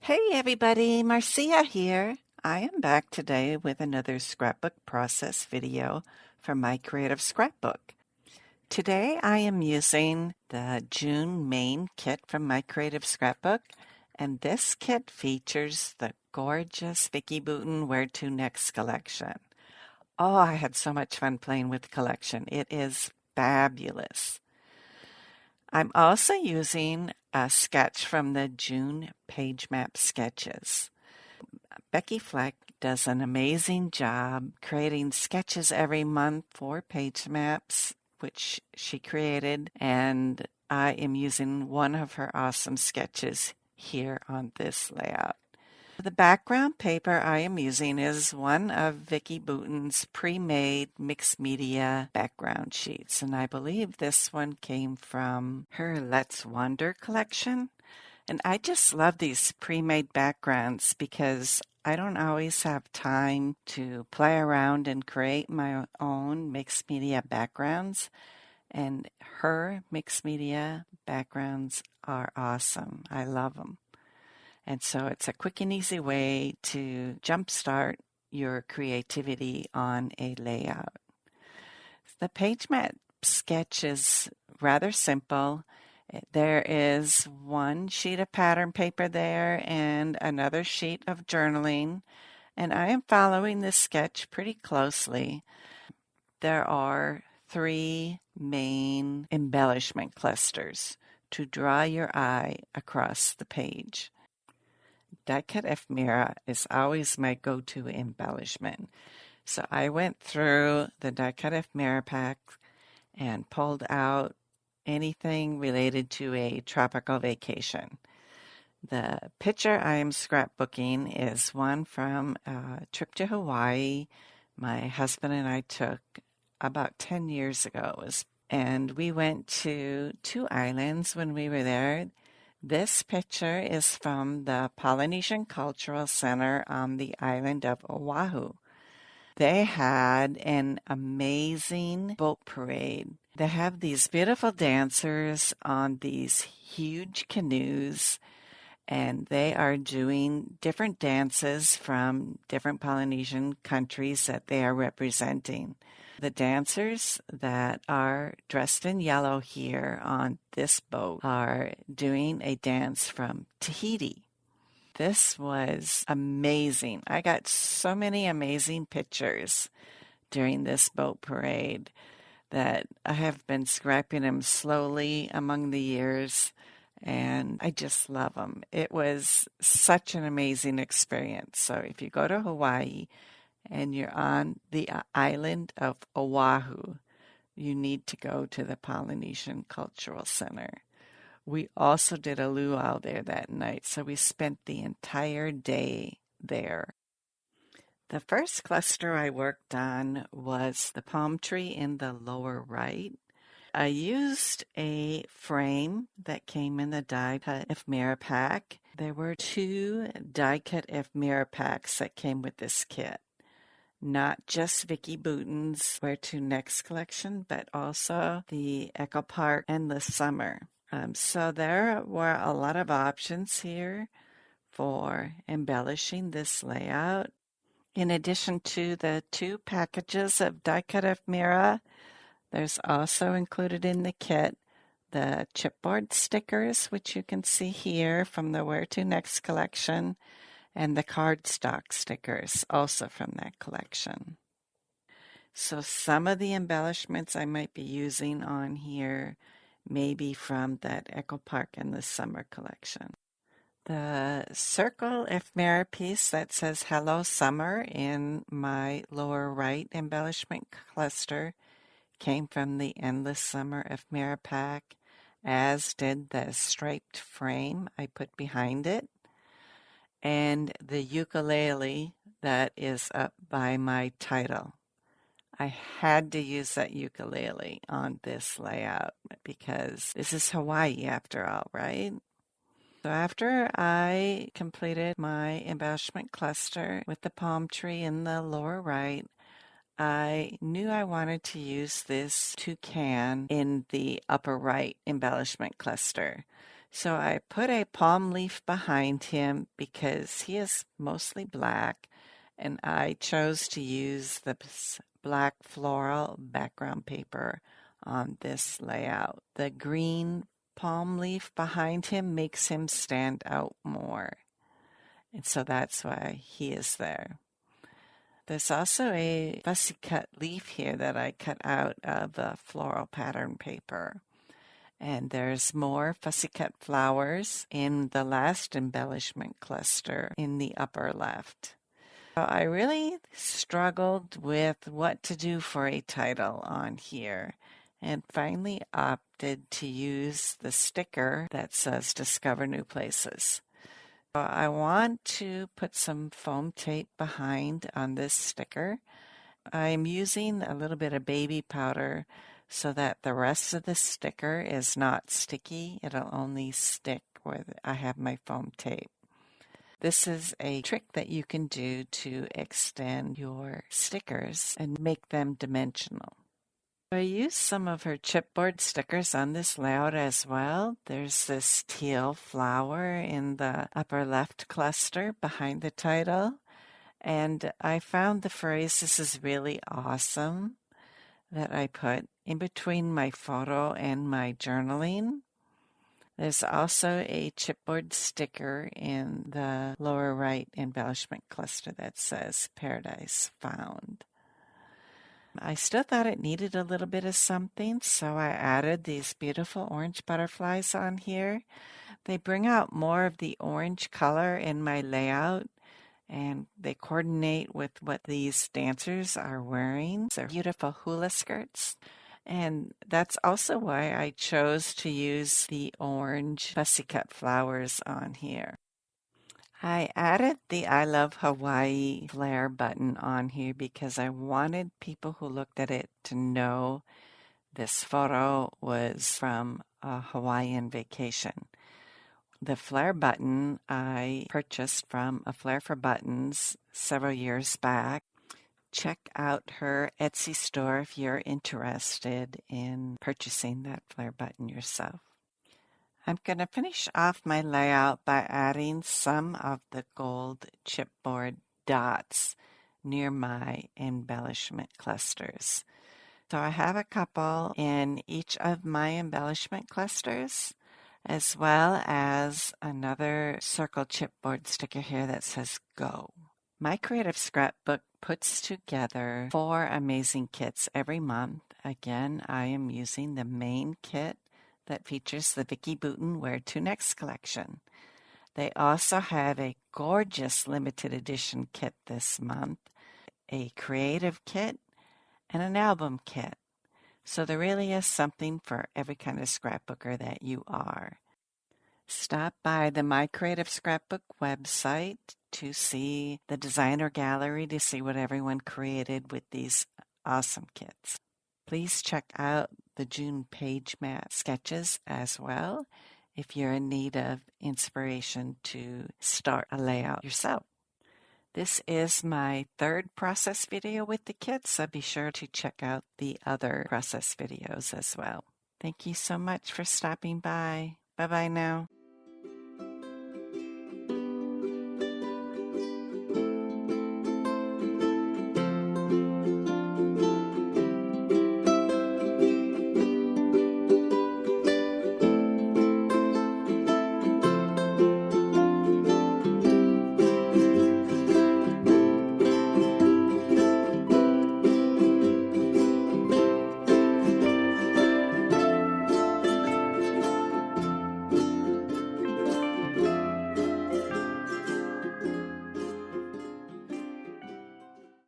Hey everybody, Marcia here. I am back today with another scrapbook process video from my creative scrapbook. Today I am using the June main kit from my creative scrapbook, and this kit features the gorgeous Vicki Boutin Where to Next collection. Oh, I had so much fun playing with the collection. It is fabulous. I'm also using a sketch from the June PageMaps sketches. Becky Fleck does an amazing job creating sketches every month for PageMaps, which she created, and I am using one of her awesome sketches here on this layout. The background paper I am using is one of Vicki Boutin's pre-made mixed media background sheets, and I believe this one came from her Let's Wander collection. And I just love these pre-made backgrounds because I don't always have time to play around and create my own mixed media backgrounds. And her mixed media backgrounds are awesome. I love them. And so it's a quick and easy way to jumpstart your creativity on a layout. The page map sketch is rather simple. There is one sheet of pattern paper there and another sheet of journaling, and I am following this sketch pretty closely. There are 3 main embellishment clusters to draw your eye across the page. Die-cut ephemera is always my go-to embellishment. So I went through the die-cut ephemera pack and pulled out anything related to a tropical vacation. The picture I am scrapbooking is one from a trip to Hawaii my husband and I took about 10 years ago. And we went to 2 islands when we were there. This picture is from the Polynesian Cultural Center on the island of Oahu. They had an amazing boat parade. They have these beautiful dancers on these huge canoes, and they are doing different dances from different Polynesian countries that they are representing. The dancers that are dressed in yellow here on this boat are doing a dance from Tahiti. This was amazing. I got so many amazing pictures during this boat parade that I have been scrapping them slowly among the years, and I just love them. It was such an amazing experience. So if you go to Hawaii and you're on the island of Oahu, you need to go to the Polynesian Cultural Center. We also did a luau there that night, so we spent the entire day there. The first cluster I worked on was the palm tree in the lower right. I used a frame that came in the die-cut ephemera pack. There were 2 die-cut ephemera packs that came with this kit. Not just Vicki Boutin's Where to Next collection, but also the Echo Park Endless Summer. So there were a lot of options here for embellishing this layout. In addition to the 2 packages of die-cut ephemera, there's also included in the kit the chipboard stickers, which you can see here from the Where to Next collection, and the cardstock stickers, also from that collection. So some of the embellishments I might be using on here may be from that Echo Park and the Summer collection. The circle ephemera piece that says Hello Summer in my lower right embellishment cluster came from the Endless Summer ephemera pack, as did the striped frame I put behind it, and the ukulele that is up by my title. I had to use that ukulele on this layout because this is Hawaii after all, right? So after I completed my embellishment cluster with the palm tree in the lower right, I knew I wanted to use this toucan in the upper right embellishment cluster. So I put a palm leaf behind him because he is mostly black, and I chose to use the black floral background paper on this layout. The green palm leaf behind him makes him stand out more, and so that's why he is there. There's also a fussy cut leaf here that I cut out of the floral pattern paper. And there's more fussy cut flowers in the last embellishment cluster in the upper left. So I really struggled with what to do for a title on here, and finally opted to use the sticker that says Discover New Places. I want to put some foam tape behind on this sticker. I'm using a little bit of baby powder so that the rest of the sticker is not sticky. It'll only stick where I have my foam tape. This is a trick that you can do to extend your stickers and make them dimensional. I used some of her chipboard stickers on this layout as well. There's this teal flower in the upper left cluster behind the title. And I found the phrase, "This is really awesome," that I put in between my photo and my journaling. There's also a chipboard sticker in the lower right embellishment cluster that says Paradise Found. I still thought it needed a little bit of something, so I added these beautiful orange butterflies on here. They bring out more of the orange color in my layout, and they coordinate with what these dancers are wearing. They're beautiful hula skirts. And that's also why I chose to use the orange fussy cut flowers on here. I added the I Love Hawaii flare button on here because I wanted people who looked at it to know this photo was from a Hawaiian vacation. The flare button I purchased from a Flare for Buttons several years back. Check out her Etsy store if you're interested in purchasing that flare button yourself. I'm going to finish off my layout by adding some of the gold chipboard dots near my embellishment clusters. So I have a couple in each of my embellishment clusters, as well as another circle chipboard sticker here that says Go. My Creative Scrapbook puts together 4 amazing kits every month. Again, I am using the main kit that features the Vicki Boutin Where to Next collection. They also have a gorgeous limited edition kit this month, a creative kit, and an album kit. So there really is something for every kind of scrapbooker that you are. Stop by the My Creative Scrapbook website to see the designer gallery to see what everyone created with these awesome kits. Please check out the June PageMaps sketches as well if you're in need of inspiration to start a layout yourself. This is my 3rd process video with the kits, so be sure to check out the other process videos as well. Thank you so much for stopping by. Bye-bye now.